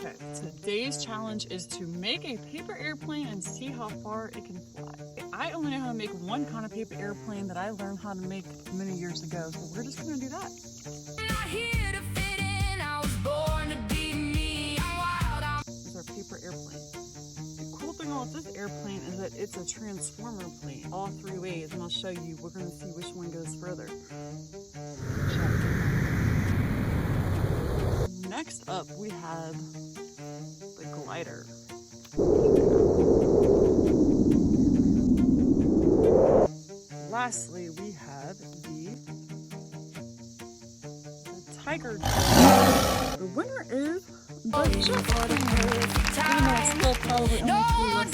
Okay, today's challenge is to make a paper airplane and see how far it can fly. I only know how to make one kind of paper airplane that I learned how to make many years ago, so we're just gonna do that. This is our paper airplane. The cool thing about this airplane is that it's a transformer plane, all three ways, and I'll show you. We're gonna see which one goes further. Next up, we have the glider. Lastly, we have the tiger. The winner is the jet plane. Even though it's still probably only 3 lessons.